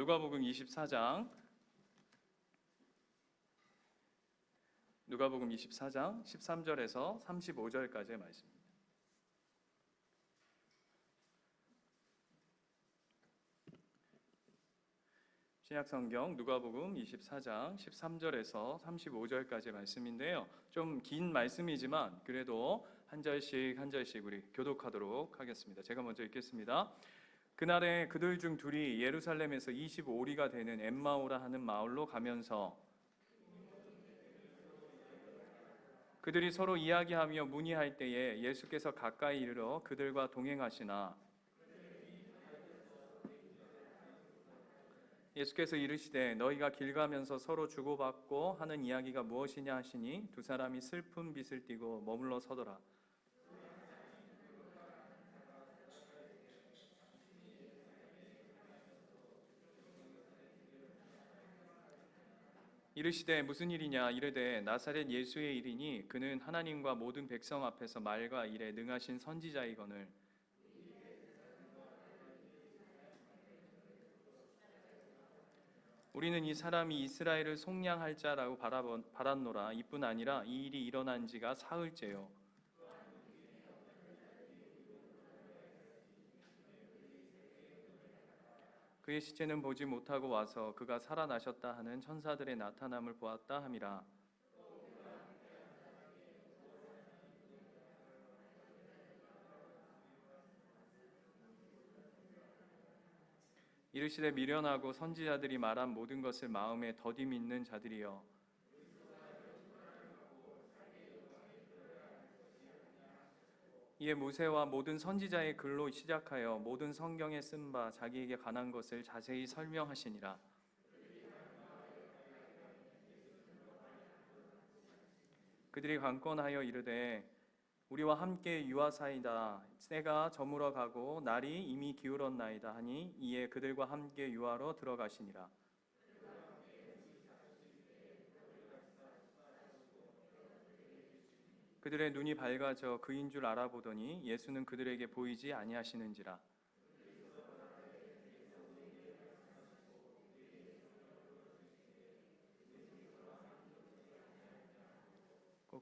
누가복음 24장 13절에서 35절까지의 말씀입니다. 신약성경 누가복음 24장 13절에서 35절까지의 말씀인데요. 좀 긴 말씀이지만 그래도 한 절씩 우리 교독하도록 하겠습니다. 제가 먼저 읽겠습니다. 그날에 그들 중 둘이 예루살렘에서 25리가 되는 엠마오라 하는 마을로 가면서 그들이 서로 이야기하며 문의할 때에 예수께서 가까이 이르러 그들과 동행하시나 예수께서 이르시되 너희가 길 가면서 서로 주고받고 하는 이야기가 무엇이냐 하시니 두 사람이 슬픈 빛을 띠고 머물러 서더라. 이르시되 무슨 일이냐 이르되 나사렛 예수의 일이니 그는 하나님과 모든 백성 앞에서 말과 일에 능하신 선지자이거늘 우리는 이 사람이 이스라엘을 속량할 자라고 바랐노라. 이뿐 아니라 이 일이 일어난 지가 사흘째요. 그의 시체는 보지 못하고 와서 그가 살아나셨다 하는 천사들의 나타남을 보았다 함이라. 이르시되 미련하고 선지자들이 말한 모든 것을 마음에 더디 믿는 자들이여 이에 모세와 모든 선지자의 글로 시작하여 모든 성경에 쓴 바 자기에게 관한 것을 자세히 설명하시니라. 그들이 관건하여 이르되 우리와 함께 유하사이다. 때가 저물어 가고 날이 이미 기울었나이다 하니 이에 그들과 함께 유하로 들어가시니라. 그들의 눈이 밝아져 그인 줄 알아보더니 예수는 그들에게 보이지 아니하시는지라.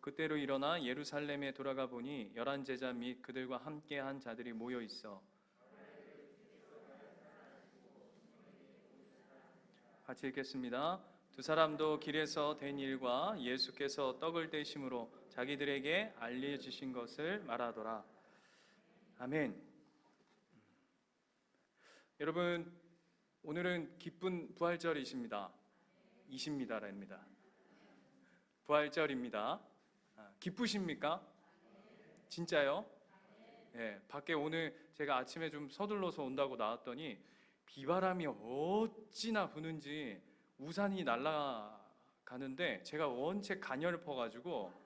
그때로 일어나 예루살렘에 돌아가 보니 11 제자 및 그들과 함께한 자들이 모여 있어 같이 읽겠습니다. 두 사람도 길에서 된 일과 예수께서 떡을 떼심으로 자기들에게 알려주신 것을 말하더라. 아멘. 여러분, 오늘은 기쁜 부활절이십니다. 이십니다랍니다. 부활절입니다. 기쁘십니까? 진짜요? 네, 밖에 오늘 제가 아침에 좀 서둘러서 온다고 나왔더니 비바람이 어찌나 부는지 우산이 날아가는데 제가 원체 가냘퍼가지고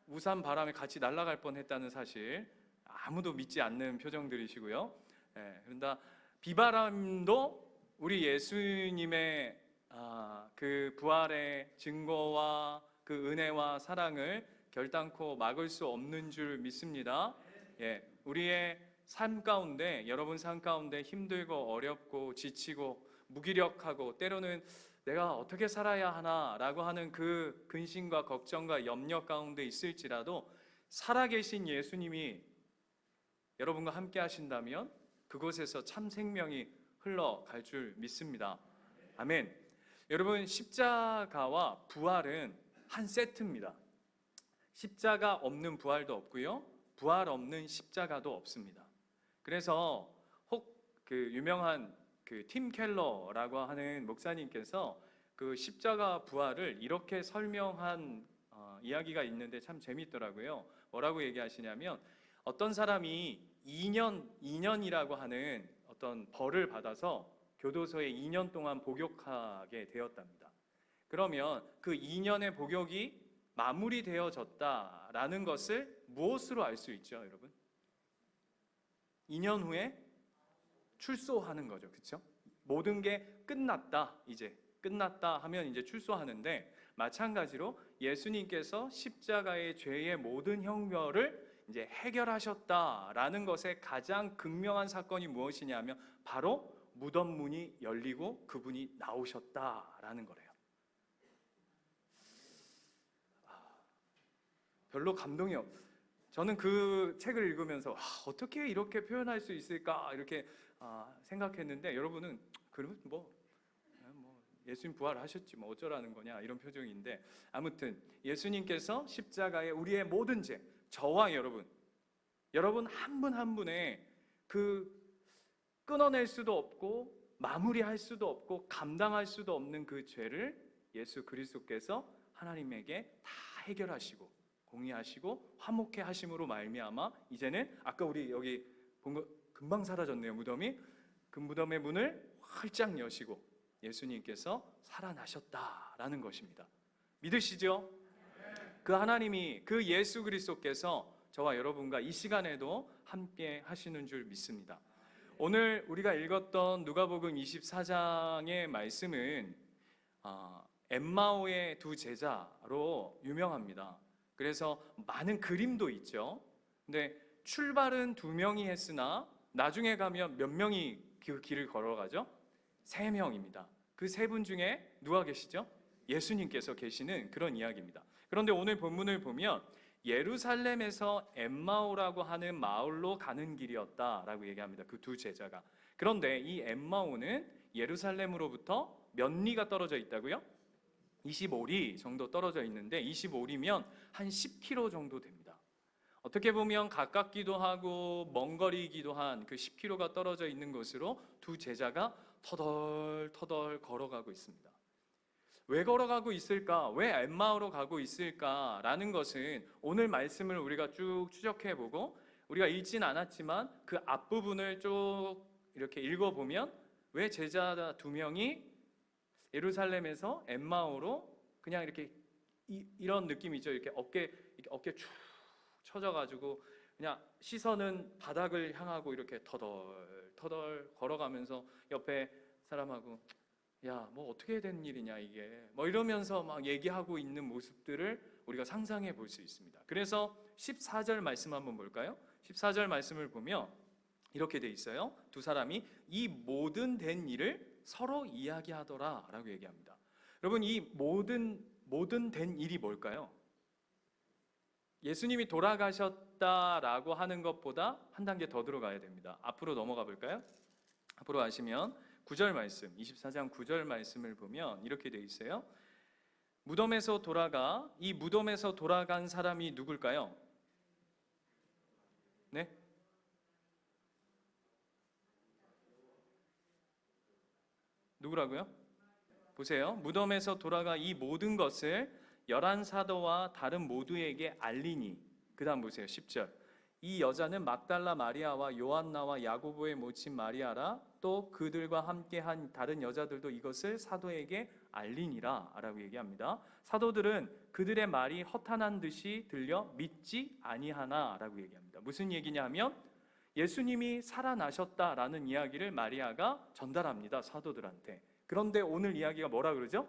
우산 바람에 같이 날아갈 뻔했다는 사실 아무도 믿지 않는 표정들이시고요. 그런데 비바람도 우리 예수님의 그 부활의 증거와 그 은혜와 사랑을 결단코 막을 수 없는 줄 믿습니다. 우리의 삶 가운데, 여러분 삶 가운데 힘들고 어렵고 지치고 무기력하고 때로는 내가 어떻게 살아야 하나라고 하는 그 근심과 걱정과 염려 가운데 있을지라도 살아계신 예수님이 여러분과 함께 하신다면 그곳에서 참 생명이 흘러갈 줄 믿습니다. 아멘. 여러분, 십자가와 부활은 한 세트입니다. 십자가 없는 부활도 없고요, 부활 없는 십자가도 없습니다. 그래서 혹 그 유명한 그 팀 켈러라고 하는 목사님께서 그 십자가 부활을 이렇게 설명한 이야기가 있는데 참 재밌더라고요. 뭐라고 얘기하시냐면 어떤 사람이 2년이라고 하는 어떤 벌을 받아서 교도소에 2년 동안 복역하게 되었답니다. 그러면 그 2년의 복역이 마무리되어졌다라는 것을 무엇으로 알 수 있죠, 여러분? 2년 후에 출소하는 거죠, 그렇죠? 모든 게 끝났다, 이제 끝났다 하면 이제 출소하는데, 마찬가지로 예수님께서 십자가의 죄의 모든 형벌을 이제 해결하셨다라는 것의 가장 극명한 사건이 무엇이냐면 바로 무덤 문이 열리고 그분이 나오셨다라는 거래요. 별로 감동이 저는 그 책을 읽으면서 어떻게 이렇게 표현할 수 있을까 이렇게 생각했는데, 여러분은 그러면 뭐 예수님 부활하셨지 뭐 어쩌라는 거냐 이런 표정인데, 아무튼 예수님께서 십자가에 우리의 모든 죄, 저와 여러분 한 분 한 분의 그 끊어낼 수도 없고 마무리할 수도 없고 감당할 수도 없는 그 죄를 예수 그리스도께서 하나님에게 다 해결하시고 공의하시고 화목해 하심으로 말미암아 이제는 아까 우리 여기 본 거 금방 사라졌네요. 무덤이. 그 무덤의 문을 활짝 여시고 예수님께서 살아나셨다라는 것입니다. 믿으시죠? 그 하나님이, 그 예수 그리스도께서 저와 여러분과 이 시간에도 함께 하시는 줄 믿습니다. 오늘 우리가 읽었던 누가복음 24장의 말씀은 엠마오의 두 제자로 유명합니다. 그래서 많은 그림도 있죠. 근데 출발은 2명이 했으나 나중에 가면 몇 명이 그 길을 걸어가죠? 3명입니다. 그 3분 중에 누가 계시죠? 예수님께서 계시는 그런 이야기입니다. 그런데 오늘 본문을 보면 예루살렘에서 엠마오라고 하는 마을로 가는 길이었다라고 얘기합니다. 그 두 제자가. 그런데 이 엠마오는 예루살렘으로부터 몇 리가 떨어져 있다고요? 25리 정도 떨어져 있는데 25리면 한 10km 정도 됩니다. 어떻게 보면 가깝기도 하고 먼 거리이기도 한 그 10km가 떨어져 있는 곳으로 두 제자가 터덜터덜 걸어가고 있습니다. 왜 걸어가고 있을까? 왜 엠마오로 가고 있을까라는 것은 오늘 말씀을 우리가 쭉 추적해보고 우리가 읽진 않았지만 그 앞부분을 쭉 이렇게 읽어보면 왜 제자 2명이 예루살렘에서 엠마오로 그냥 이렇게 이런 느낌이죠. 이렇게 어깨 축 처져가지고 그냥 시선은 바닥을 향하고 이렇게 터덜터덜 걸어가면서 옆에 사람하고 야, 뭐 어떻게 된 일이냐 이게 뭐 이러면서 막 얘기하고 있는 모습들을 우리가 상상해 볼 수 있습니다. 그래서 14절 말씀 한번 볼까요? 14절 말씀을 보면 이렇게 돼 있어요. 두 사람이 이 모든 된 일을 서로 이야기하더라 라고 얘기합니다. 여러분, 이 모든 된 일이 뭘까요? 예수님이 돌아가셨다라고 하는 것보다 한 단계 더 들어가야 됩니다. 앞으로 넘어가 볼까요? 앞으로 가시면 9절 말씀, 24장 9절 말씀을 보면 이렇게 돼 있어요. 이 무덤에서 돌아간 사람이 누굴까요? 네? 누구라고요? 보세요. 무덤에서 돌아가 이 모든 것을 11사도와 다른 모두에게 알리니. 그 다음 보세요. 10절. 이 여자는 막달라 마리아와 요한나와 야고보의 모친 마리아라. 또 그들과 함께한 다른 여자들도 이것을 사도에게 알리니라 라고 얘기합니다. 사도들은 그들의 말이 허탄한 듯이 들려 믿지 아니하나 라고 얘기합니다. 무슨 얘기냐 하면 예수님이 살아나셨다라는 이야기를 마리아가 전달합니다. 사도들한테. 그런데 오늘 이야기가 뭐라 그러죠?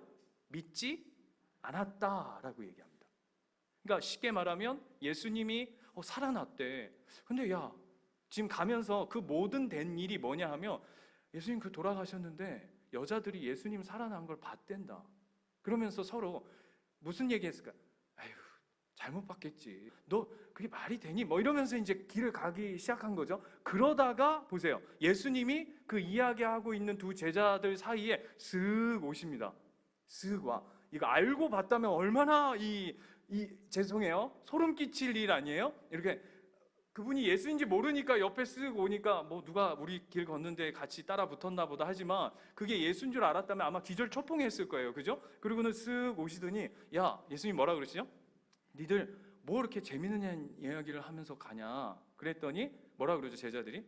믿지 않았다라고 얘기합니다. 그러니까 쉽게 말하면 예수님이 살아났대. 근데 야, 지금 가면서 그 모든 된 일이 뭐냐 하면 예수님 그 돌아가셨는데 여자들이 예수님 살아난 걸 봤댄다. 그러면서 서로 무슨 얘기했을까? 아휴, 잘못 봤겠지. 너 그게 말이 되니? 뭐 이러면서 이제 길을 가기 시작한 거죠. 그러다가 보세요. 예수님이 그 이야기하고 있는 두 제자들 사이에 쓱 오십니다. 쓱 와. 이거 알고 봤다면 얼마나 죄송해요. 소름 끼칠 일 아니에요? 이렇게 그분이 예수인지 모르니까 옆에 쓱 오니까 뭐 누가 우리 길 걷는데 같이 따라 붙었나 보다 하지만 그게 예수인 줄 알았다면 아마 기절초풍했을 거예요. 그죠? 그리고는 쓱 오시더니 야, 예수님 뭐라 그러시죠? 니들 뭐 이렇게 재밌는 이야기를 하면서 가냐? 그랬더니 뭐라 그러죠? 제자들이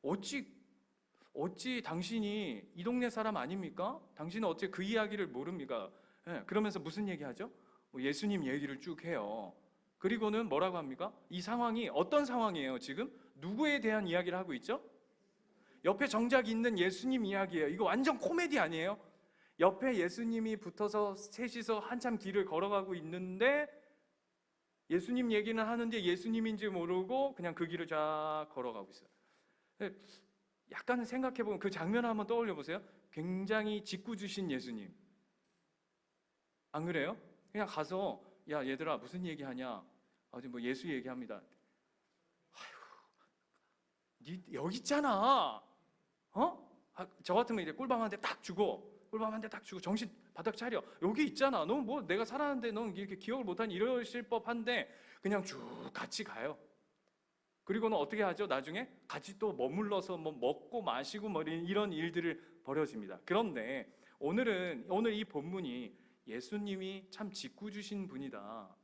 어찌 당신이 이 동네 사람 아닙니까? 당신은 어찌 그 이야기를 모릅니까? 그러면서 무슨 얘기하죠? 예수님 얘기를 쭉 해요. 그리고는 뭐라고 합니까? 이 상황이 어떤 상황이에요? 지금 누구에 대한 이야기를 하고 있죠? 옆에 정작 있는 예수님 이야기예요. 이거 완전 코미디 아니에요? 옆에 예수님이 붙어서 셋이서 한참 길을 걸어가고 있는데 예수님 얘기는 하는데 예수님인지 모르고 그냥 그 길을 쫙 걸어가고 있어요. 약간 생각해보면 그 장면을 한번 떠올려 보세요. 굉장히 짓궂으신 예수님. 안 그래요? 그냥 가서 야 얘들아 무슨 얘기하냐? 어디 뭐 예수 얘기합니다. 니 여기 있잖아. 어? 저 같으면 이제 꿀밤 한 대 딱 주고 정신 바닥 차려. 여기 있잖아. 너 뭐 내가 살았는데 너 이렇게 기억을 못하니 이러실 법한데 그냥 쭉 같이 가요. 그리고는 어떻게 하죠? 나중에 같이 또 머물러서 뭐 먹고 마시고 뭐 이런 일들을 벌여집니다. 그런데 오늘 이 본문이 예수님이 참 짓궂으신 분이다.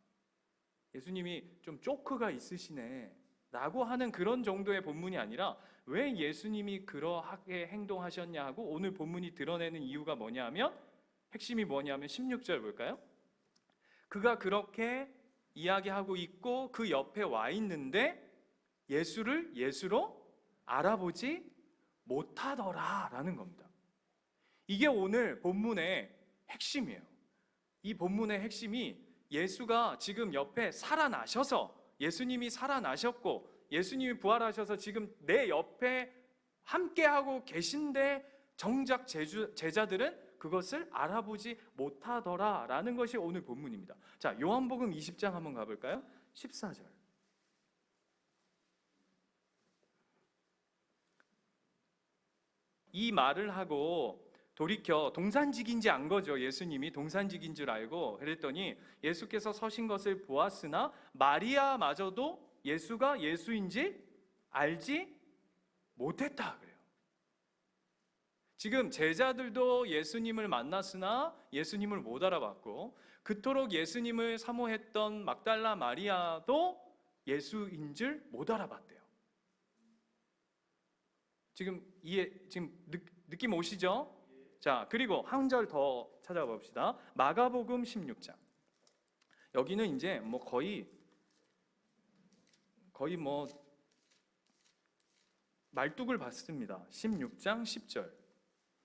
예수님이 좀 쪼크가 있으시네. 라고 하는 그런 정도의 본문이 아니라 왜 예수님이 그러하게 행동하셨냐 하고 오늘 본문이 드러내는 이유가 뭐냐 하면 핵심이 뭐냐면 16절 볼까요? 그가 그렇게 이야기하고 있고 그 옆에 와 있는데 예수를 예수로 알아보지 못하더라 라는 겁니다. 이게 오늘 본문의 핵심이에요. 이 본문의 핵심이 예수가 지금 옆에 살아나셔서 예수님이 살아나셨고 예수님이 부활하셔서 지금 내 옆에 함께하고 계신데 정작 제자들은 그것을 알아보지 못하더라 라는 것이 오늘 본문입니다. 자, 요한복음 20장 한번 가볼까요? 14절. 이 말을 하고 돌이켜 동산직인지 안 거죠. 예수님이 동산직인 줄 알고 그랬더니 예수께서 서신 것을 보았으나 마리아마저도 예수가 예수인지 알지 못했다 그래요. 지금 제자들도 예수님을 만났으나 예수님을 못 알아봤고 그토록 예수님을 사모했던 막달라 마리아도 예수인 줄 못 알아봤대요. 지금 느낌 오시죠? 자, 그리고 한 절 더 찾아봅시다. 마가복음 16장. 여기는 이제 뭐 거의 뭐 말뚝을 받습니다. 16장 10절.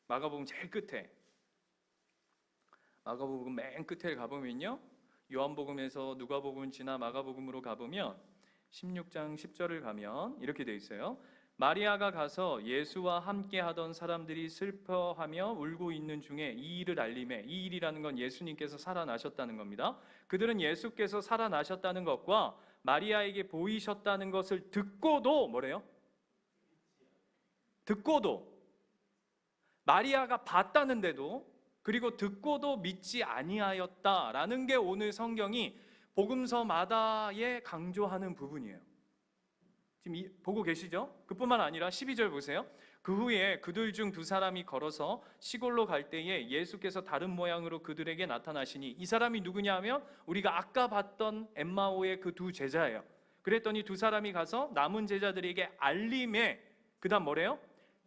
마가복음 제일 끝에. 마가복음 맨 끝에 가보면요. 요한복음에서 누가복음 지나 마가복음으로 가보면 16장 10절을 가면 이렇게 돼 있어요. 마리아가 가서 예수와 함께 하던 사람들이 슬퍼하며 울고 있는 중에 이 일을 알림해. 이 일이라는 건 예수님께서 살아나셨다는 겁니다. 그들은 예수께서 살아나셨다는 것과 마리아에게 보이셨다는 것을 듣고도 뭐래요? 듣고도 마리아가 봤다는데도 그리고 듣고도 믿지 아니하였다라는 게 오늘 성경이 복음서마다에 강조하는 부분이에요. 지금 보고 계시죠? 그뿐만 아니라 12절 보세요. 그 후에 그들 중 두 사람이 걸어서 시골로 갈 때에 예수께서 다른 모양으로 그들에게 나타나시니 이 사람이 누구냐 하면 우리가 아까 봤던 엠마오의 그 두 제자예요. 그랬더니 두 사람이 가서 남은 제자들에게 알림해 그 다음 뭐래요?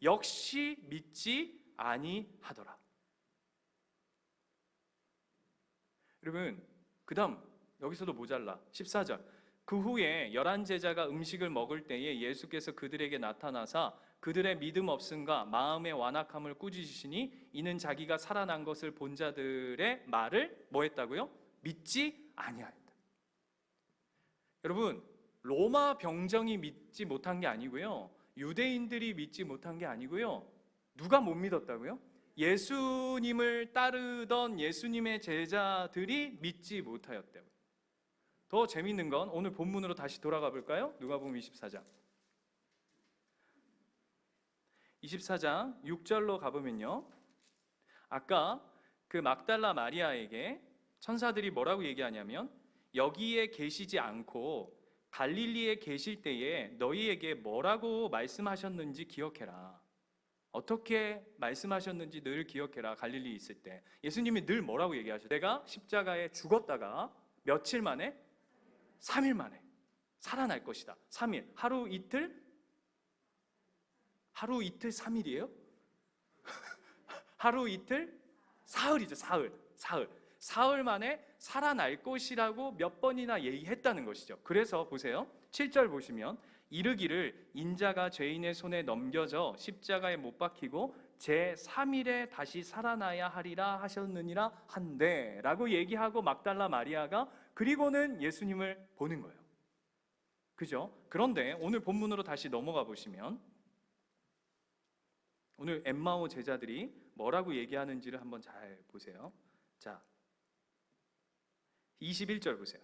역시 믿지 아니하더라. 여러분 그 다음 여기서도 모자라 14절. 그 후에 11제자가 음식을 먹을 때에 예수께서 그들에게 나타나사 그들의 믿음 없음과 마음의 완악함을 꾸짖으시니 이는 자기가 살아난 것을 본 자들의 말을 뭐 했다고요? 믿지 아니하였다. 여러분 로마 병정이 믿지 못한 게 아니고요. 유대인들이 믿지 못한 게 아니고요. 누가 못 믿었다고요? 예수님을 따르던 예수님의 제자들이 믿지 못하였대요. 더 재밌는 건 오늘 본문으로 다시 돌아가 볼까요? 누가복음 24장 6절로 가보면요. 아까 그 막달라 마리아에게 천사들이 뭐라고 얘기하냐면 여기에 계시지 않고 갈릴리에 계실 때에 너희에게 뭐라고 말씀하셨는지 기억해라. 어떻게 말씀하셨는지 늘 기억해라. 갈릴리에 있을 때 예수님이 늘 뭐라고 얘기하셔? 내가 십자가에 죽었다가 며칠 만에 3일 만에 살아날 것이다. 3일. 하루 이틀 3일이에요? 하루 이틀 사흘이죠. 사흘 만에 살아날 것이라고 몇 번이나 얘기했다는 것이죠. 그래서 보세요. 7절 보시면 이르기를 인자가 죄인의 손에 넘겨져 십자가에 못 박히고 제3일에 다시 살아나야 하리라 하셨느니라 한데 라고 얘기하고 막달라 마리아가 그리고는 예수님을 보는 거예요. 그죠? 그런데 오늘 본문으로 다시 넘어가 보시면 오늘 엠마오 제자들이 뭐라고 얘기하는지를 한번 잘 보세요. 자, 21절 보세요.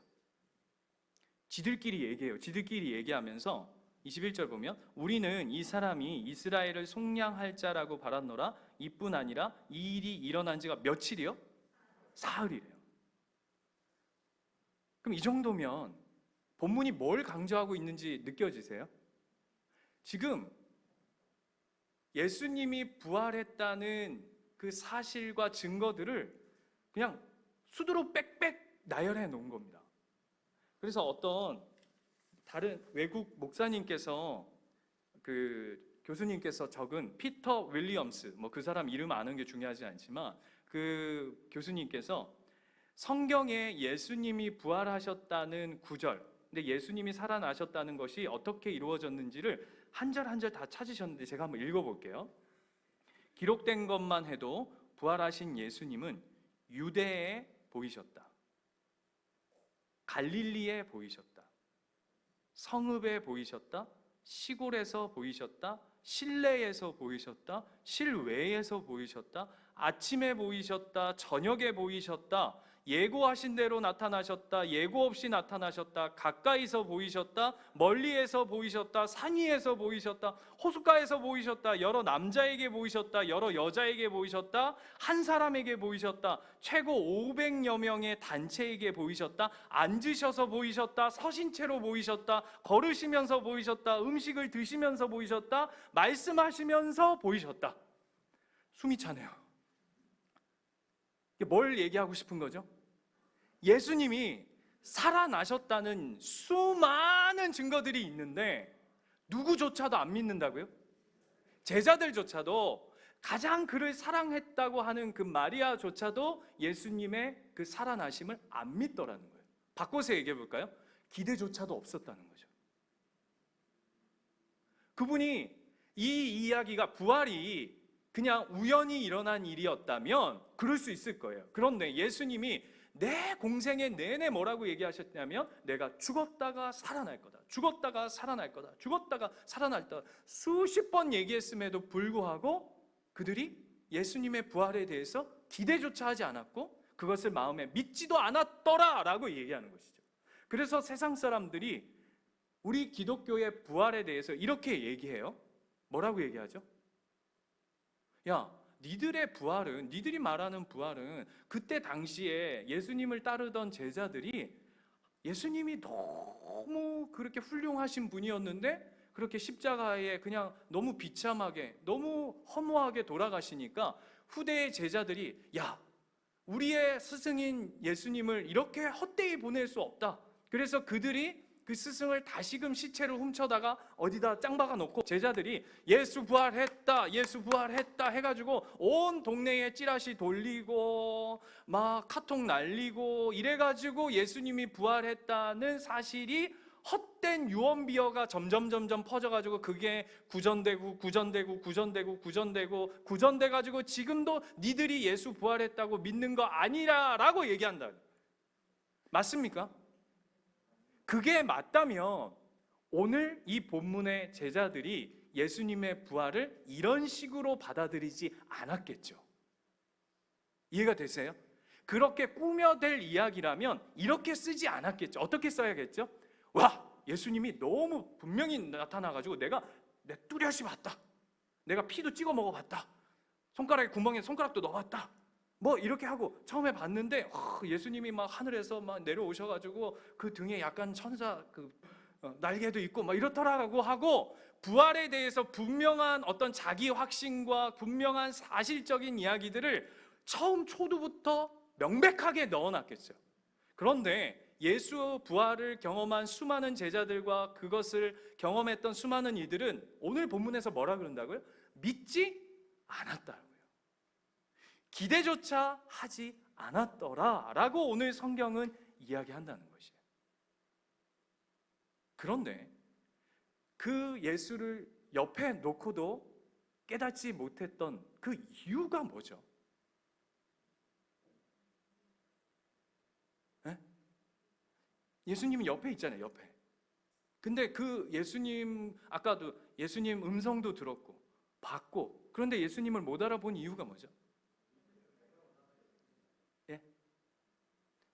지들끼리 얘기해요. 지들끼리 얘기하면서 21절 보면 우리는 이 사람이 이스라엘을 속량할 자라고 바랐노라. 이뿐 아니라 이 일이 일어난 지가 며칠이요? 사흘이래요. 그럼 이 정도면 본문이 뭘 강조하고 있는지 느껴지세요? 지금 예수님이 부활했다는 그 사실과 증거들을 그냥 수두로 빽빽 나열해 놓은 겁니다. 그래서 어떤 다른 외국 목사님께서 그 교수님께서 적은 피터 윌리엄스, 뭐 그 사람 이름 아는 게 중요하지 않지만 그 교수님께서 성경에 예수님이 부활하셨다는 구절, 근데 예수님이 살아나셨다는 것이 어떻게 이루어졌는지를 한 절 한 절 다 찾으셨는데 제가 한번 읽어볼게요. 기록된 것만 해도 부활하신 예수님은 유대에 보이셨다. 갈릴리에 보이셨다. 성읍에 보이셨다. 시골에서 보이셨다. 실내에서 보이셨다. 실외에서 보이셨다. 아침에 보이셨다. 저녁에 보이셨다. 예고하신 대로 나타나셨다. 예고 없이 나타나셨다. 가까이서 보이셨다. 멀리에서 보이셨다. 산 위에서 보이셨다. 호숫가에서 보이셨다. 여러 남자에게 보이셨다. 여러 여자에게 보이셨다. 한 사람에게 보이셨다. 최고 500여 명의 단체에게 보이셨다. 앉으셔서 보이셨다. 서신 채로 보이셨다. 걸으시면서 보이셨다. 음식을 드시면서 보이셨다. 말씀하시면서 보이셨다. 숨이 차네요. 뭘 얘기하고 싶은 거죠? 예수님이 살아나셨다는 수많은 증거들이 있는데 누구조차도 안 믿는다고요? 제자들조차도 가장 그를 사랑했다고 하는 그 마리아조차도 예수님의 그 살아나심을 안 믿더라는 거예요. 바꿔서 얘기해 볼까요? 기대조차도 없었다는 거죠. 그분이 이 이야기가 부활이 그냥 우연히 일어난 일이었다면 그럴 수 있을 거예요. 그런데 예수님이 내 공생의 내내 뭐라고 얘기하셨냐면 내가 죽었다가 살아날 거다. 죽었다가 살아날 거다. 죽었다가 살아날 거다. 수십 번 얘기했음에도 불구하고 그들이 예수님의 부활에 대해서 기대조차 하지 않았고 그것을 마음에 믿지도 않았더라라고 얘기하는 것이죠. 그래서 세상 사람들이 우리 기독교의 부활에 대해서 이렇게 얘기해요. 뭐라고 얘기하죠? 야, 니들의 부활은, 니들이 말하는 부활은 그때 당시에 예수님을 따르던 제자들이 예수님이 너무 그렇게 훌륭하신 분이었는데 그렇게 십자가에 그냥 너무 비참하게, 너무 허무하게 돌아가시니까 후대의 제자들이 야, 우리의 스승인 예수님을 이렇게 헛되이 보낼 수 없다. 그래서 그들이 그 스승을 다시금 시체를 훔쳐다가 어디다 짱 박아 놓고 제자들이 예수 부활했다, 예수 부활했다 해가지고 온 동네에 찌라시 돌리고 막 카톡 날리고 이래가지고 예수님이 부활했다는 사실이 헛된 유언비어가 점점 퍼져가지고 그게 구전돼가지고 지금도 니들이 예수 부활했다고 믿는 거 아니라라고 얘기한다. 맞습니까? 그게 맞다면 오늘 이 본문의 제자들이 예수님의 부활을 이런 식으로 받아들이지 않았겠죠. 이해가 되세요? 그렇게 꾸며댈 이야기라면 이렇게 쓰지 않았겠죠. 어떻게 써야겠죠? 와, 예수님이 너무 분명히 나타나가지고 내가 내 뚜렷이 봤다. 내가 피도 찍어 먹어봤다. 손가락에 구멍에 손가락도 넣어봤다. 뭐 이렇게 하고 처음에 봤는데 예수님이 막 하늘에서 막 내려오셔가지고 그 등에 약간 천사 날개도 있고 막 이렇더라고 하고 부활에 대해서 분명한 어떤 자기 확신과 분명한 사실적인 이야기들을 처음 초두부터 명백하게 넣어놨겠죠. 그런데 예수 부활을 경험한 수많은 제자들과 그것을 경험했던 수많은 이들은 오늘 본문에서 뭐라 그런다고요? 믿지 않았다고요. 기대조차 하지 않았더라라고 오늘 성경은 이야기한다는 것이에요. 그런데 그 예수를 옆에 놓고도 깨닫지 못했던 그 이유가 뭐죠? 네? 예수님이 옆에 있잖아요, 옆에. 근데 그 예수님, 아까도 예수님 음성도 들었고 받고, 그런데 예수님을 못 알아본 이유가 뭐죠? 예?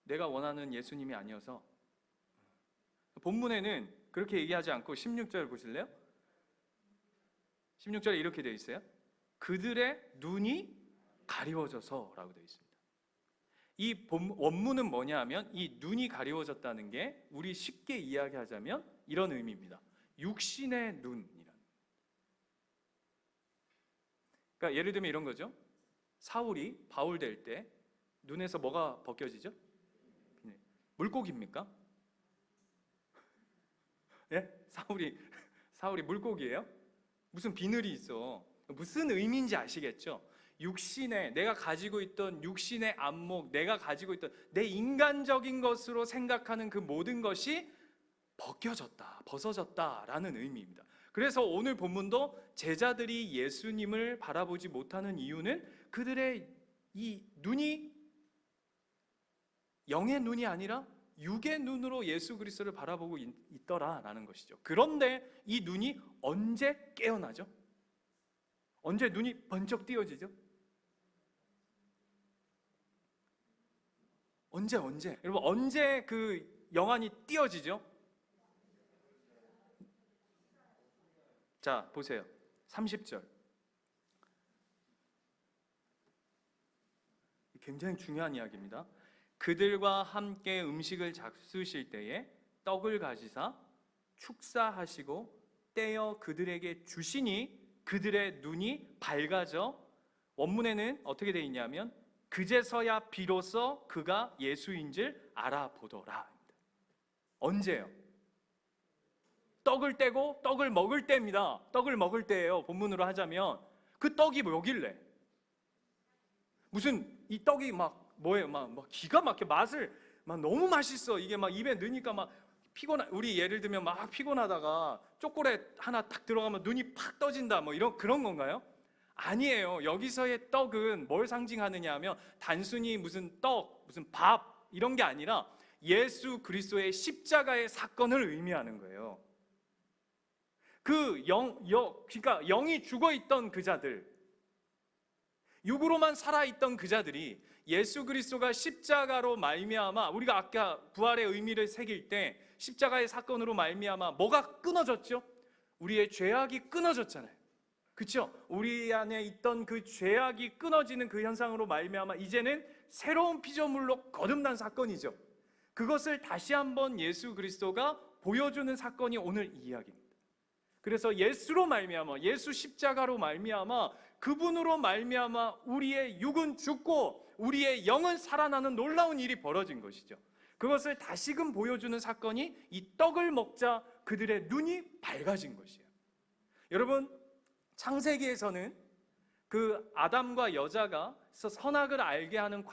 내가 원하는 예수님이 아니어서. 본문에는 그렇게 얘기하지 않고 16절 보실래요? 16절에 이렇게 되어 있어요. 그들의 눈이 가리워져서 라고 되어 있습니다. 이 원문은 뭐냐 하면 이 눈이 가리워졌다는 게 우리 쉽게 이야기하자면 이런 의미입니다. 육신의 눈이라는. 그러니까 예를 들면 이런 거죠. 사울이 바울 될 때 눈에서 뭐가 벗겨지죠? 물고기입니까? 예? 사울이 물고기예요? 무슨 비늘이 있어. 무슨 의미인지 아시겠죠? 내가 가지고 있던 육신의 안목, 내가 가지고 있던 내 인간적인 것으로 생각하는 그 모든 것이 벗어졌다라는 의미입니다. 그래서 오늘 본문도 제자들이 예수님을 바라보지 못하는 이유는 그들의 이 눈이 영의 눈이 아니라 육의 눈으로 예수 그리스도를 바라보고 있더라라는 것이죠. 그런데 이 눈이 언제 깨어나죠? 언제 눈이 번쩍 띄어지죠? 언제? 여러분, 언제 그 영안이 띄어지죠? 자, 보세요. 30절. 굉장히 중요한 이야기입니다. 그들과 함께 음식을 잡수실 때에 떡을 가지사 축사하시고 떼어 그들에게 주시니 그들의 눈이 밝아져. 원문에는 어떻게 되어 있냐면 그제서야 비로소 그가 예수인 줄 알아보더라. 언제요? 떡을 떼고 떡을 먹을 때입니다. 떡을 먹을 때예요. 본문으로 하자면 그 떡이 뭐길래? 무슨 이 떡이 막 뭐예요? 막 기가 막혀 맛을 막 너무 맛있어. 이게 막 입에 넣으니까 막 우리 예를 들면 막 피곤하다가 초콜릿 하나 딱 들어가면 눈이 팍 떠진다. 뭐 그런 건가요? 아니에요. 여기서의 떡은 뭘 상징하느냐 하면 단순히 무슨 떡, 무슨 밥 이런 게 아니라 예수 그리스도의 십자가의 사건을 의미하는 거예요. 그러니까 영이 죽어 있던 그 자들, 육으로만 살아 있던 그 자들이 예수 그리스도가 십자가로 말미암아, 우리가 아까 부활의 의미를 새길 때 십자가의 사건으로 말미암아 뭐가 끊어졌죠? 우리의 죄악이 끊어졌잖아요. 그렇죠? 우리 안에 있던 그 죄악이 끊어지는 그 현상으로 말미암아 이제는 새로운 피조물로 거듭난 사건이죠. 그것을 다시 한번 예수 그리스도가 보여주는 사건이 오늘 이 이야기입니다. 그래서 예수로 말미암아, 예수 십자가로 말미암아, 그분으로 말미암아 우리의 육은 죽고 우리의 영은 살아나는 놀라운 일이 벌어진 것이죠. 그것을 다시금 보여주는 사건이 이 떡을 먹자 그들의 눈이 밝아진 것이에요. 여러분, 창세기에서는 그 아담과 여자가 선악을 알게 하는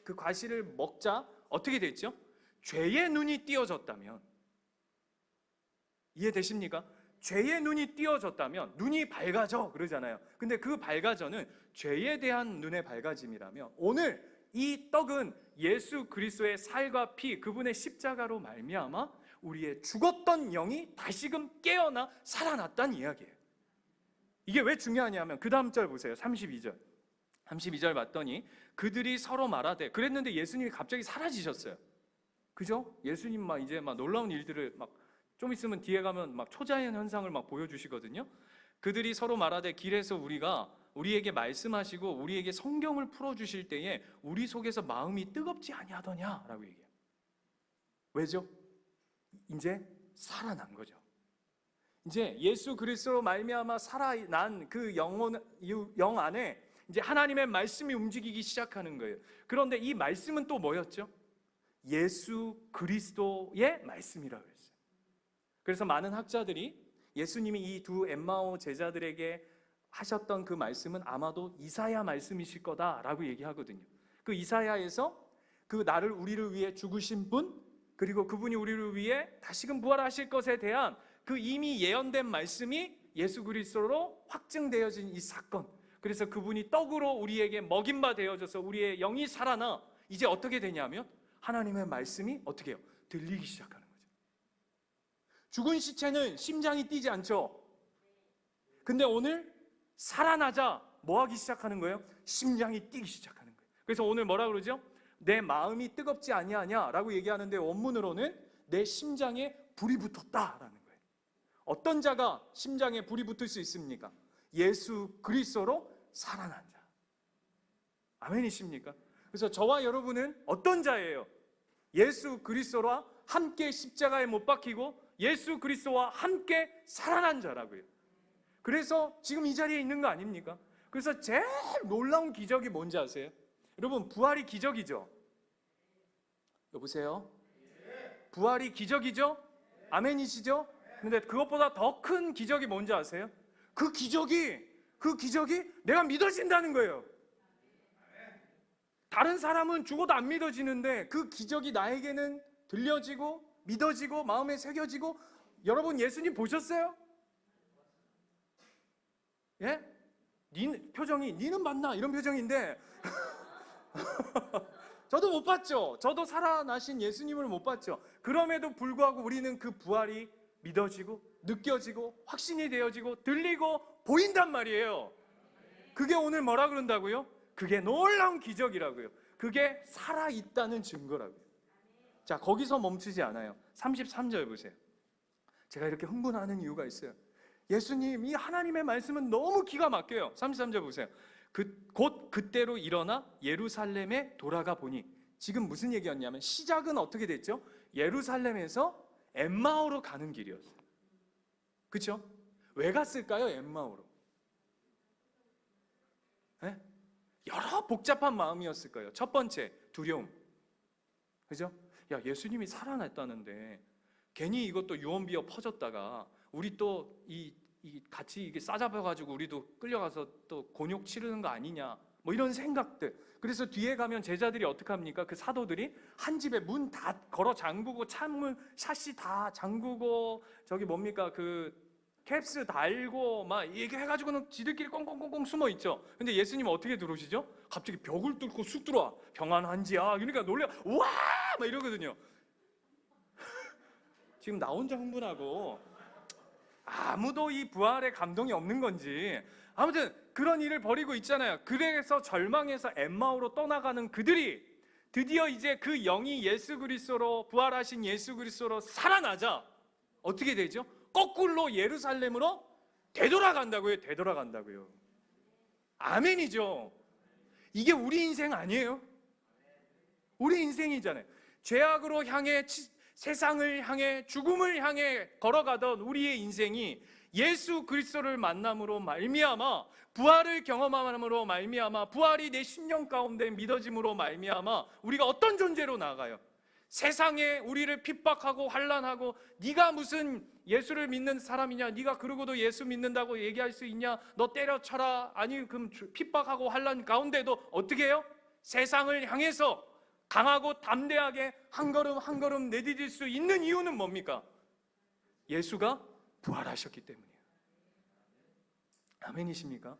그 과실을 먹자 어떻게 됐죠? 죄의 눈이 띄어졌다면, 이해되십니까? 죄의 눈이 띄어졌다면 눈이 밝아져 그러잖아요. 근데 그 밝아져는 죄에 대한 눈의 밝아짐이라면 오늘 이 떡은 예수 그리스도의 살과 피, 그분의 십자가로 말미암아 우리의 죽었던 영이 다시금 깨어나 살아났다는 이야기예요. 이게 왜 중요하냐면 그 다음 절 보세요. 32절 봤더니 그들이 서로 말하되, 그랬는데 예수님이 갑자기 사라지셨어요. 그죠? 예수님 이제 놀라운 일들을 좀 있으면 뒤에 가면 초자연 현상을 보여주시거든요. 그들이 서로 말하되 길에서 우리에게 말씀하시고 우리에게 성경을 풀어주실 때에 우리 속에서 마음이 뜨겁지 아니하더냐라고 얘기해요. 왜죠? 이제 살아난 거죠. 이제 예수 그리스도로 말미암아 살아난 그 영 안에 이제 하나님의 말씀이 움직이기 시작하는 거예요. 그런데 이 말씀은 또 뭐였죠? 예수 그리스도의 말씀이라고 했어요. 그래서 많은 학자들이 예수님이 이 두 엠마오 제자들에게 하셨던 그 말씀은 아마도 이사야 말씀이실 거다라고 얘기하거든요. 그 이사야에서 그 우리를 위해 죽으신 분, 그리고 그분이 우리를 위해 다시금 부활하실 것에 대한 그 이미 예언된 말씀이 예수 그리스도로 확증되어진 이 사건. 그래서 그분이 떡으로 우리에게 먹인 바 되어져서 우리의 영이 살아나 이제 어떻게 되냐면 하나님의 말씀이 어떻게 해요? 들리기 시작하는 거죠. 죽은 시체는 심장이 뛰지 않죠. 근데 오늘 살아나자 뭐 하기 시작하는 거예요? 심장이 뛰기 시작하는 거예요. 그래서 오늘 뭐라 그러죠? 내 마음이 뜨겁지 아니하냐라고 얘기하는데 원문으로는 내 심장에 불이 붙었다라는 거예요. 어떤 자가 심장에 불이 붙을 수 있습니까? 예수 그리스도로 살아난 자. 아멘이십니까? 그래서 저와 여러분은 어떤 자예요? 예수 그리스도와 함께 십자가에 못 박히고 예수 그리스도와 함께 살아난 자라고요. 그래서 지금 이 자리에 있는 거 아닙니까? 그래서 제일 놀라운 기적이 뭔지 아세요? 여러분, 부활이 기적이죠? 여보세요? 부활이 기적이죠? 아멘이시죠? 근데 그것보다 더 큰 기적이 뭔지 아세요? 그 기적이 내가 믿어진다는 거예요. 다른 사람은 죽어도 안 믿어지는데 그 기적이 나에게는 들려지고 믿어지고 마음에 새겨지고. 여러분, 예수님 보셨어요? 예? 표정이 니는 봤나? 이런 표정인데 저도 못 봤죠. 저도 살아나신 예수님을 못 봤죠. 그럼에도 불구하고 우리는 그 부활이 믿어지고 느껴지고 확신이 되어지고 들리고 보인단 말이에요. 그게 오늘 뭐라 그런다고요? 그게 놀라운 기적이라고요. 그게 살아있다는 증거라고요. 자, 거기서 멈추지 않아요. 33절 보세요. 제가 이렇게 흥분하는 이유가 있어요. 예수님, 이 하나님의 말씀은 너무 기가 막혀요. 33절 보세요. 곧 그때로 일어나 예루살렘에 돌아가 보니. 지금 무슨 얘기였냐면 시작은 어떻게 됐죠? 예루살렘에서 엠마오로 가는 길이었어요. 그렇죠? 왜 갔을까요? 엠마오로. 네? 여러 복잡한 마음이었을 거예요. 첫 번째, 두려움. 그죠? 야, 예수님이 살아났다는데 괜히 이것도 유언비어 퍼졌다가 우리 또 같이 이게 싸잡아가지고 우리도 끌려가서 또 곤욕 치르는 거 아니냐, 뭐 이런 생각들. 그래서 뒤에 가면 제자들이 어떻게 합니까? 그 사도들이 한 집에 문 다 걸어 잠그고 창문 샷시 다 잠그고 저기 뭡니까 그 캡스 달고 막 얘기해가지고는 지들끼리 꽁꽁꽁꽁 숨어 있죠. 근데 예수님 어떻게 들어오시죠? 갑자기 벽을 뚫고 쑥 들어와. 평안한지야. 그러니까 놀래. 우와! 막 이러거든요. 지금 나 혼자 흥분하고 아무도 이 부활에 감동이 없는 건지 아무튼 그런 일을 벌이고 있잖아요. 그래서 절망해서 엠마오로 떠나가는 그들이 드디어 이제 그 영이 예수 그리스도로 부활하신 예수 그리스도로 살아나자 어떻게 되죠? 거꾸로 예루살렘으로 되돌아간다고요. 되돌아간다고요. 아멘이죠. 이게 우리 인생 아니에요? 우리 인생이잖아요. 죄악으로 향해 세상을 향해 죽음을 향해 걸어가던 우리의 인생이 예수 그리스도를 만남으로 말미암아 부활을 경험함으로 말미암아 부활이 내 심령 가운데 믿어짐으로 말미암아 우리가 어떤 존재로 나아가요? 세상에 우리를 핍박하고 환난하고 네가 무슨 예수를 믿는 사람이냐, 네가 그러고도 예수 믿는다고 얘기할 수 있냐, 너 때려쳐라, 아니 그럼 핍박하고 환난 가운데도 어떻게 해요? 세상을 향해서 강하고 담대하게 한 걸음 한 걸음 내디딜 수 있는 이유는 뭡니까? 예수가 부활하셨기 때문이에요. 아멘이십니까?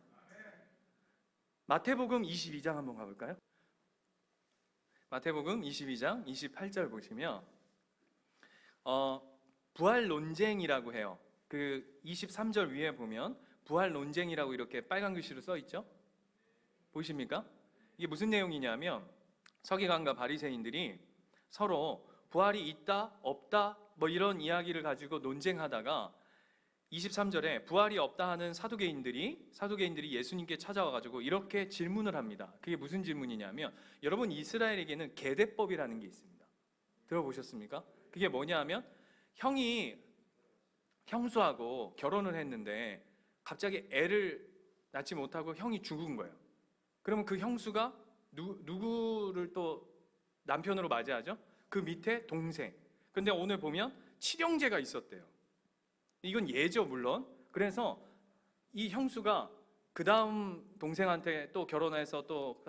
마태복음 22장 한번 가볼까요? 마태복음 22장 28절 보시면 부활 논쟁이라고 해요. 그 23절 위에 보면 부활 논쟁이라고 이렇게 빨간 글씨로 써 있죠? 보이십니까? 이게 무슨 내용이냐면 서기관과 바리새인들이 서로 부활이 있다 없다 뭐 이런 이야기를 가지고 논쟁하다가 23절에 부활이 없다 하는 사두개인들이 예수님께 찾아와가지고 이렇게 질문을 합니다. 그게 무슨 질문이냐면 여러분 이스라엘에게는 계대법이라는 게 있습니다. 들어보셨습니까? 그게 뭐냐면 형수하고 결혼을 했는데 갑자기 애를 낳지 못하고 형이 죽은 거예요. 그러면 그 형수가 누구를 또 남편으로 맞이하죠? 그 밑에 동생. 근데 오늘 보면 칠형제가 있었대요. 이건 예죠 물론. 그래서 이 형수가 그 다음 동생한테 또 결혼해서 또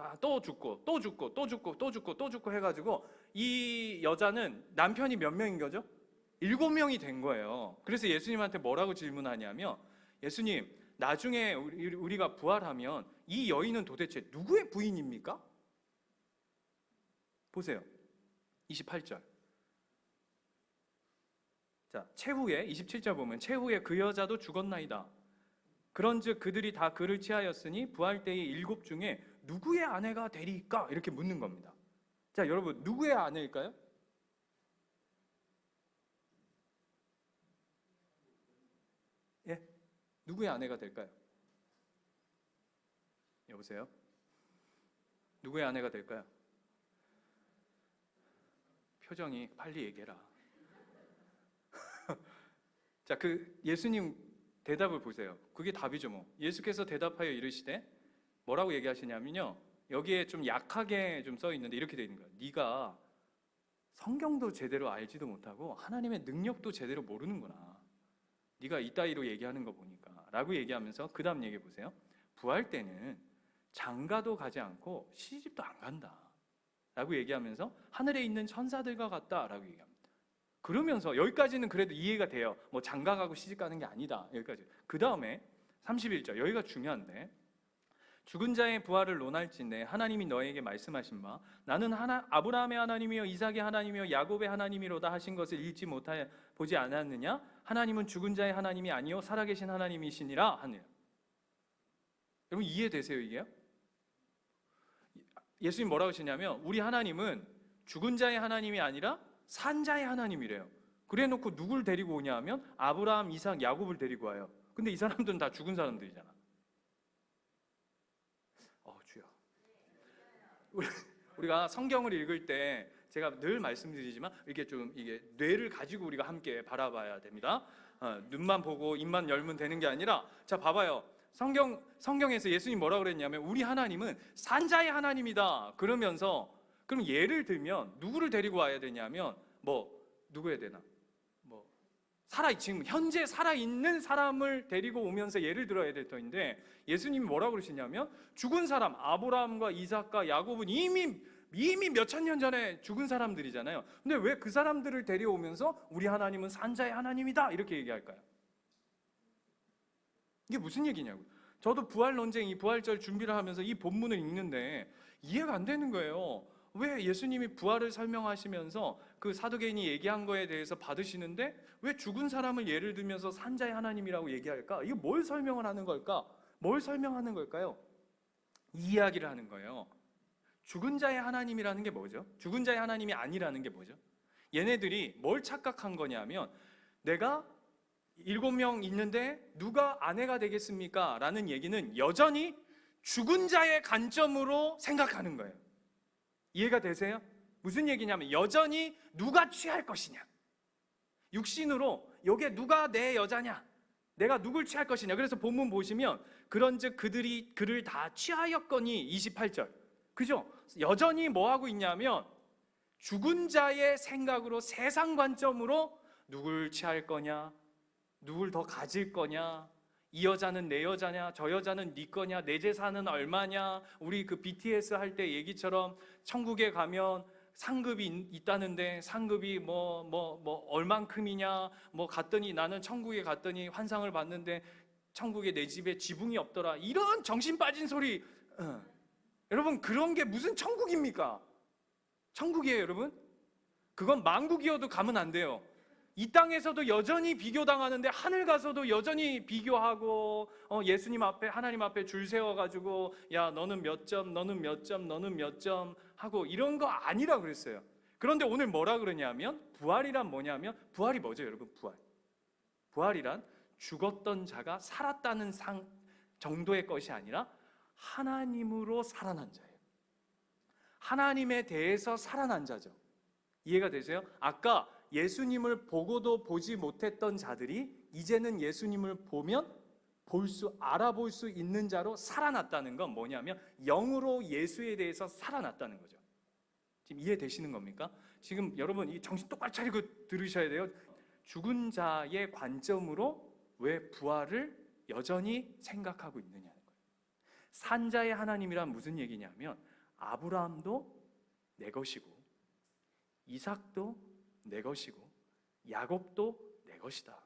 죽고 해가지고 이 여자는 남편이 몇 명인 거죠? 7명이 된 거예요. 그래서 예수님한테 뭐라고 질문하냐면 예수님 나중에 우리가 부활하면 이 여인은 도대체 누구의 부인입니까? 보세요. 28절. 자, 최후에 27절 보면 최후에 그 여자도 죽었나이다. 그런즉 그들이 다 그를 취하였으니 부활 때의 7 중에 누구의 아내가 되리까? 이렇게 묻는 겁니다. 자, 여러분, 누구의 아내일까요? 예? 누구의 아내가 될까요? 여보세요? 누구의 아내가 될까요? 표정이 빨리 얘기해라. 자, 그 예수님 대답을 보세요. 그게 답이죠 뭐. 예수께서 대답하여 이르시되 뭐라고 얘기하시냐면요, 여기에 좀 약하게 좀 써 있는데 이렇게 되어 있는 거예요. 네가 성경도 제대로 알지도 못하고 하나님의 능력도 제대로 모르는구나. 네가 이따위로 얘기하는 거 보니까 라고 얘기하면서 그 다음 얘기해 보세요. 부활 때는 장가도 가지 않고 시집도 안 간다 라고 얘기하면서 하늘에 있는 천사들과 같다 라고 얘기합니다. 그러면서 여기까지는 그래도 이해가 돼요. 뭐 장가 가고 시집 가는 게 아니다, 여기까지. 그 다음에 31절, 여기가 중요한데, 죽은 자의 부활을 논할진대 하나님이 너에게 말씀하신 바 나는 아브라함의 하나님이요 이삭의 하나님이요 야곱의 하나님이로다 하신 것을 읽지 못하여 보지 않았느냐? 하나님은 죽은 자의 하나님이 아니요 살아계신 하나님이시니라 하네요. 여러분 이해되세요 이게요? 예수님 뭐라고 하시냐면 우리 하나님은 죽은 자의 하나님이 아니라 산 자의 하나님이래요. 그래놓고 누굴 데리고 오냐 하면 아브라함, 이삭, 야곱을 데리고 와요. 근데 이 사람들은 다 죽은 사람들이잖아. 주여. 우리가 성경을 읽을 때 제가 늘 말씀드리지만 이게 뇌를 가지고 우리가 함께 바라봐야 됩니다. 눈만 보고 입만 열면 되는 게 아니라, 자 봐봐요. 성경에서 예수님 뭐라고 그랬냐면 우리 하나님은 산자의 하나님이다 그러면서, 그럼 예를 들면 누구를 데리고 와야 되냐면 누구 해야 되나? 지금 현재 살아있는 사람을 데리고 오면서 예를 들어야 될 터인데, 예수님이 뭐라고 그러시냐면 죽은 사람 아브라함과 이삭과 야곱은 이미 몇천 년 전에 죽은 사람들이잖아요. 근데 왜 그 사람들을 데려오면서 우리 하나님은 산자의 하나님이다 이렇게 얘기할까요? 이게 무슨 얘기냐고요. 저도 부활 논쟁, 이 부활절 준비를 하면서 이 본문을 읽는데 이해가 안 되는 거예요. 왜 예수님이 부활을 설명하시면서 그 사도개인이 얘기한 거에 대해서 받으시는데 왜 죽은 사람을 예를 들면서 산자의 하나님이라고 얘기할까? 이게 뭘 설명을 하는 걸까? 뭘 설명하는 걸까요? 이 이야기를 하는 거예요. 죽은 자의 하나님이라는 게 뭐죠? 죽은 자의 하나님이 아니라는 게 뭐죠? 얘네들이 뭘 착각한 거냐면 내가 7명 있는데 누가 아내가 되겠습니까? 라는 얘기는 여전히 죽은 자의 관점으로 생각하는 거예요. 이해가 되세요? 무슨 얘기냐면 여전히 누가 취할 것이냐, 육신으로 요게 누가 내 여자냐, 내가 누굴 취할 것이냐. 그래서 본문 보시면 그런즉 그들이 그를 다 취하였거니 28절, 그죠? 여전히 뭐 하고 있냐면 죽은 자의 생각으로, 세상 관점으로 누굴 취할 거냐, 누굴 더 가질 거냐, 이 여자는 내 여자냐, 저 여자는 네 거냐, 내 재산은 얼마냐. 우리 그 BTS 할 때 얘기처럼 천국에 가면 상급이 있다는데 상급이 얼만큼이냐, 갔더니 나는 천국에 갔더니 환상을 봤는데 천국에 내 집에 지붕이 없더라. 이런 정신 빠진 소리. 여러분 그런 게 무슨 천국입니까? 천국이에요 여러분? 그건 만국이어도 가면 안 돼요. 이 땅에서도 여전히 비교당하는데 하늘 가서도 여전히 비교하고 예수님 앞에, 하나님 앞에 줄 세워가지고 야 너는 몇 점, 너는 몇 점, 너는 몇 점 하고 이런 거 아니라 그랬어요. 그런데 오늘 뭐라 그러냐면 부활이란 뭐냐면, 부활이 뭐죠 여러분? 부활이란 죽었던 자가 살았다는 정도의 것이 아니라 하나님으로 살아난 자예요. 하나님에 대해서 살아난 자죠. 이해가 되세요? 아까 예수님을 보고도 보지 못했던 자들이 이제는 예수님을 보면 알아볼 수 있는 자로 살아났다는 건 뭐냐면 영으로 예수에 대해서 살아났다는 거죠. 지금 이해되시는 겁니까? 지금 여러분 이 정신 똑바로 차리고 들으셔야 돼요. 죽은 자의 관점으로 왜 부활을 여전히 생각하고 있느냐는 거예요. 산자의 하나님이란 무슨 얘기냐면 아브라함도 내 것이고 이삭도 내 것이고 야곱도 내 것이다.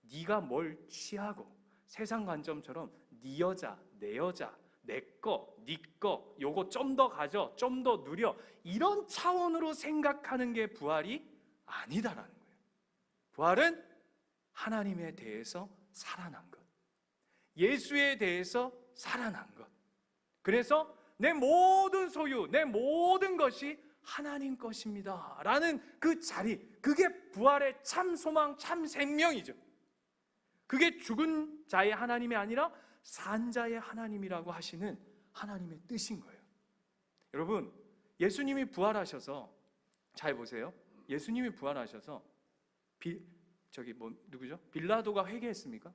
네가 뭘 취하고 세상 관점처럼 네 여자, 내 여자, 내 거, 네 거, 요거 좀 더 가져, 좀 더 누려, 이런 차원으로 생각하는 게 부활이 아니다라는 거예요. 부활은 하나님에 대해서 살아난 것. 예수에 대해서 살아난 것. 그래서 내 모든 소유, 내 모든 것이 하나님 것입니다 라는 그 자리, 그게 부활의 참 소망, 참 생명이죠. 그게 죽은 자의 하나님이 아니라 산 자의 하나님이라고 하시는 하나님의 뜻인 거예요. 여러분, 예수님이 부활하셔서, 잘 보세요. 예수님이 부활하셔서 누구죠? 빌라도가 회개했습니까?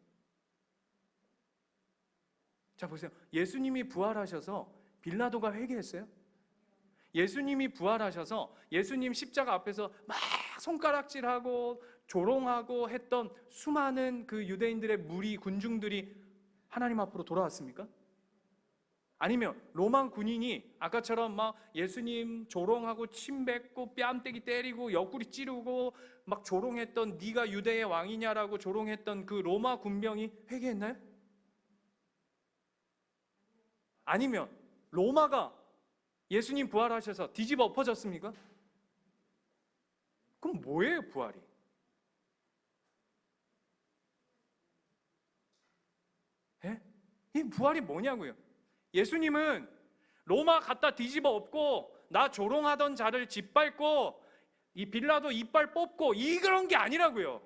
자, 보세요. 예수님이 부활하셔서 빌라도가 회개했어요? 예수님이 부활하셔서 예수님 십자가 앞에서 막 손가락질하고 조롱하고 했던 수많은 그 유대인들의 무리, 군중들이 하나님 앞으로 돌아왔습니까? 아니면 로마 군인이 아까처럼 막 예수님 조롱하고 침 뱉고 뺨때기 때리고 옆구리 찌르고 막 조롱했던, 네가 유대의 왕이냐라고 조롱했던 그 로마 군병이 회개했나요? 아니면 로마가 예수님 부활하셔서 뒤집어 엎어졌습니까? 그럼 뭐예요, 부활이? 예? 이 부활이 뭐냐고요? 예수님은 로마 갖다 뒤집어 엎고 나 조롱하던 자를 짓밟고 이 빌라도 이빨 뽑고 그런 게 아니라고요.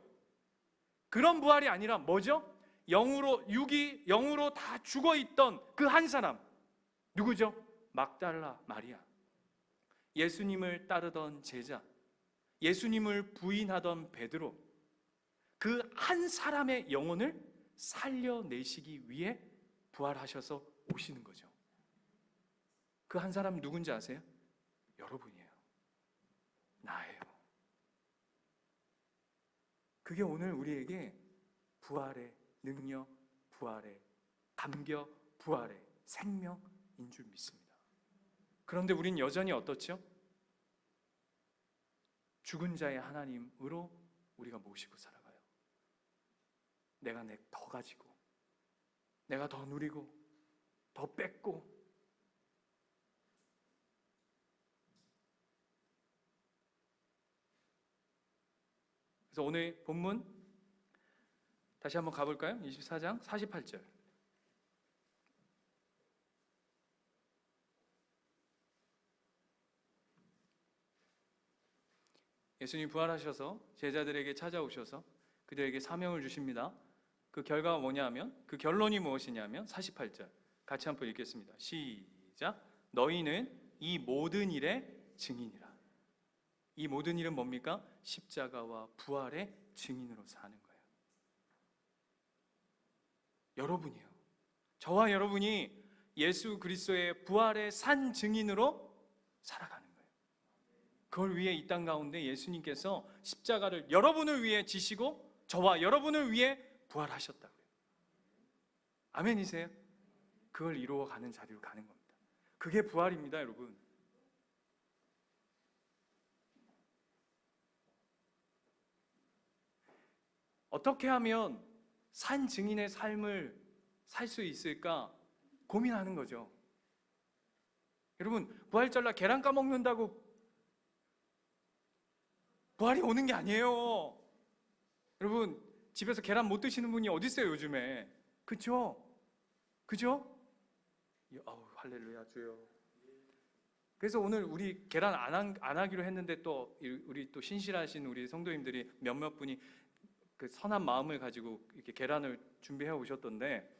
그런 부활이 아니라 뭐죠? 육이 영으로 다 죽어있던 그 한 사람, 누구죠? 막달라 마리아. 예수님을 따르던 제자, 예수님을 부인하던 베드로, 그 한 사람의 영혼을 살려내시기 위해 부활하셔서 오시는 거죠. 그 한 사람 누군지 아세요? 여러분이에요. 나예요. 그게 오늘 우리에게 부활의 능력, 부활의 감격, 부활의 생명인 줄 믿습니다. 그런데 우린 여전히 어떻죠? 죽은 자의 하나님으로 우리가 모시고 살아가요. 내가 더 가지고, 내가 더 누리고, 더 뺏고. 그래서 오늘 본문 다시 한번 가볼까요? 24장 48절. 예수님 부활하셔서 제자들에게 찾아오셔서 그들에게 사명을 주십니다. 그 결과가 뭐냐 하면, 그 결론이 무엇이냐면 48절 같이 한번 읽겠습니다. 시작. 너희는 이 모든 일의 증인이라. 이 모든 일은 뭡니까? 십자가와 부활의 증인으로 사는 거예요. 여러분이요. 저와 여러분이 예수 그리스도의 부활의 산 증인으로 살아가는 거예요. 그걸 위해 이 땅 가운데 예수님께서 십자가를 여러분을 위해 지시고 저와 여러분을 위해 부활하셨다고요. 아멘이세요? 그걸 이루어가는 자리로 가는 겁니다. 그게 부활입니다, 여러분. 어떻게 하면 산 증인의 삶을 살 수 있을까 고민하는 거죠. 여러분, 부활절날 계란 까먹는다고 부활이 오는 게 아니에요. 여러분, 집에서 계란 못 드시는 분이 어디 있어요, 요즘에? 그죠? 그죠? 아우, 할렐루야, 주여. 그래서 오늘 우리 계란 안 하기로 했는데 또 우리 또 신실하신 우리 성도님들이 몇몇 분이 그 선한 마음을 가지고 이렇게 계란을 준비해 오셨던데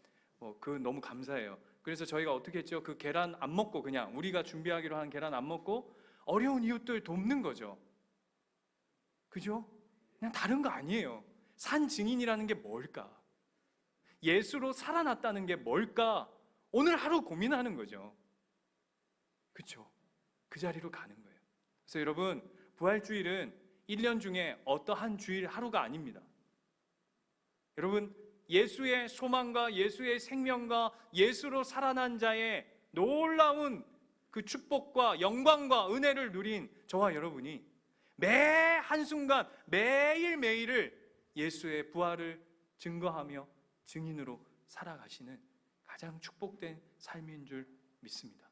그 너무 감사해요. 그래서 저희가 어떻게 했죠? 그 계란 안 먹고 그냥 우리가 준비하기로 한 계란 안 먹고 어려운 이웃들 돕는 거죠. 그죠? 그냥 다른 거 아니에요. 산 증인이라는 게 뭘까? 예수로 살아났다는 게 뭘까? 오늘 하루 고민하는 거죠. 그렇죠? 그 자리로 가는 거예요. 그래서 여러분, 부활주일은 1년 중에 어떠한 주일 하루가 아닙니다. 여러분, 예수의 소망과 예수의 생명과 예수로 살아난 자의 놀라운 그 축복과 영광과 은혜를 누린 저와 여러분이 매 한순간 매일매일을 예수의 부활을 증거하며 증인으로 살아가시는 가장 축복된 삶인 줄 믿습니다.